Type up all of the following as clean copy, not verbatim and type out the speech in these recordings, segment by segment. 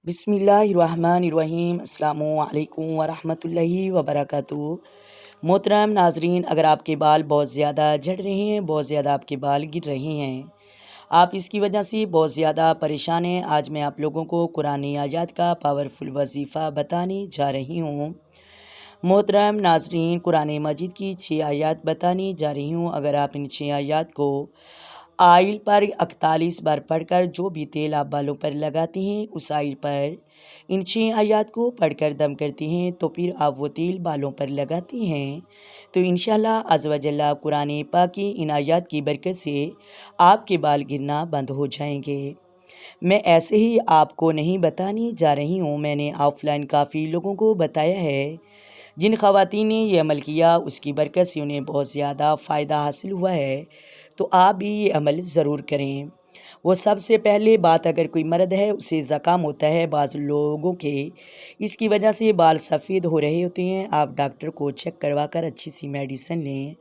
بسم اللہ الرحمن الرحیم۔ السلام علیکم ورحمۃ اللہ وبرکاتہ۔ محترم ناظرین، اگر آپ کے بال بہت زیادہ جھڑ رہے ہیں، بہت زیادہ آپ کے بال گر رہے ہیں، آپ اس کی وجہ سے بہت زیادہ پریشان ہیں، آج میں آپ لوگوں کو قرآن آیات کا پاورفل وظیفہ بتانے جا رہی ہوں۔ محترم ناظرین، قرآن مجید کی 6 آیات بتانے جا رہی ہوں۔ اگر آپ ان 6 آیات کو آئل پر 41 بار پڑھ کر جو بھی تیل آپ بالوں پر لگاتے ہیں، اس آئل پر ان 6 آیات کو پڑھ کر دم کرتے ہیں، تو پھر آپ وہ تیل بالوں پر لگاتے ہیں تو انشاءاللہ عز و جل قرآن پاک کی ان آیات کی برکت سے آپ کے بال گرنا بند ہو جائیں گے۔ میں ایسے ہی آپ کو نہیں بتانے جا رہی ہوں، میں نے آف لائن کافی لوگوں کو بتایا ہے، جن خواتین نے یہ عمل کیا اس کی برکت سے انہیں بہت زیادہ فائدہ حاصل ہوا ہے، تو آپ بھی یہ عمل ضرور کریں۔ وہ سب سے پہلے بات، اگر کوئی مرد ہے اسے زکام ہوتا ہے، بعض لوگوں کے اس کی وجہ سے بال سفید ہو رہے ہوتے ہیں، آپ ڈاکٹر کو چیک کروا کر اچھی سی میڈیسن لیں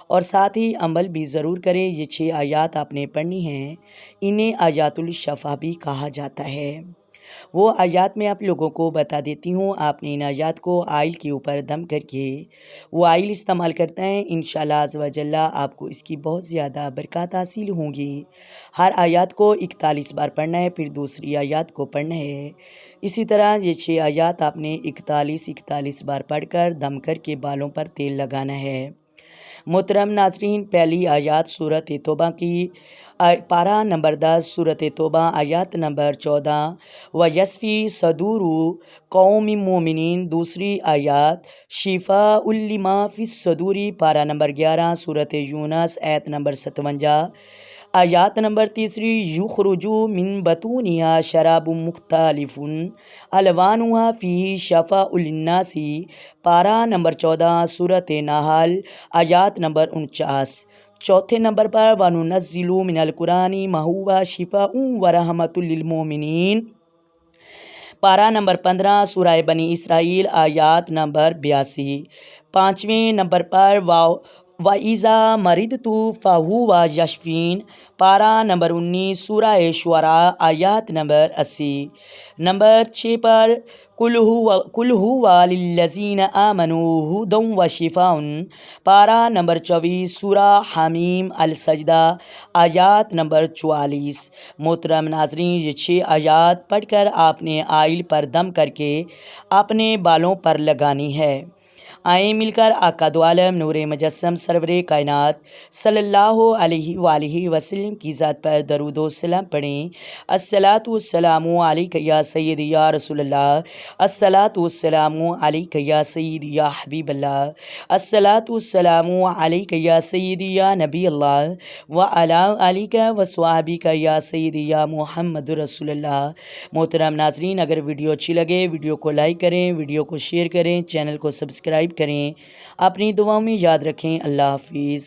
اور ساتھ ہی عمل بھی ضرور کریں۔ یہ 6 آیات آپ نے پڑھنی ہیں، انہیں آیات الشفا بھی کہا جاتا ہے۔ وہ آیات میں آپ لوگوں کو بتا دیتی ہوں، آپ نے ان آیات کو آئل کے اوپر دم کر کے وہ آئل استعمال کرتا ہے، انشاءاللہ عز و جل آپ کو اس کی بہت زیادہ برکات حاصل ہوں گی۔ ہر آیات کو 41 بار پڑھنا ہے، پھر دوسری آیات کو پڑھنا ہے، اسی طرح یہ 6 آیات آپ نے 41 بار پڑھ کر دم کر کے بالوں پر تیل لگانا ہے۔ محترم ناظرین، پہلی آیات سورۃ توبہ کی پارہ نمبر 10، سورۃ توبہ آیات نمبر 14، وَيَشْفِي صَدُورُ قَوْمٍ مُّؤْمِنِينَ۔ دوسری آیات شِفَاءً لِمَا فِي الصُّدُورِ، پارہ نمبر 11، سورۃ یونس آیت نمبر 57، آیات نمبر تیسری یخرج من بطونها شراب مختلف الوانها فیہ شفاء للناس، پارہ نمبر 14، سورۃ نحل آیات نمبر 49۔ چوتھے نمبر پر وَنُنَزِّلُ مِنَ الْقُرْآنِ مَا هُوَ شِفَاءٌ وَرَحْمَةٌ لِّلْمُؤْمِنِينَ، پارہ نمبر 15، سورہ بنی اسرائیل آیات نمبر 82۔ پانچویں نمبر پر وَإِذَا مَرِضْتُ فَهُوَ يَشْفِينِ، پارہ نمبر 19، سورہ شعراء آیات نمبر 80۔ نمبر 6 پر قُلْ هُوَ لِلَّذِينَ آمَنُوا هُدًى وَشِفَاءٌ، پارہ نمبر 24، سورہ حمیم السجدہ آیات نمبر 44۔ محترم ناظرین، یہ 6 آیات پڑھ کر آپ نے آئل پر دم کر کے اپنے بالوں پر لگانی ہے۔ آئیں مل کر آقا دو عالم نور مجسم سرور کائنات صلی اللہ علیہ وآلہ وسلم کی ذات پر درود و سلام پڑھیں۔ الصلاۃ والسلام علیک یا سیدی یا رسول اللہ، الصلاۃ والسلام علیک یا سیدی یا حبیب اللہ، الصلاۃ والسلام علیک یا سیدی یا نبی اللہ وعلی آلک وصحبک یا سیدی یا محمد رسول اللہ۔ محترم ناظرین، اگر ویڈیو اچھی لگے ویڈیو کو لائک کریں، ویڈیو کو شیئر کریں، چینل کو سبسکرائب کریں، اپنی دعاؤں میں یاد رکھیں۔ اللہ حافظ۔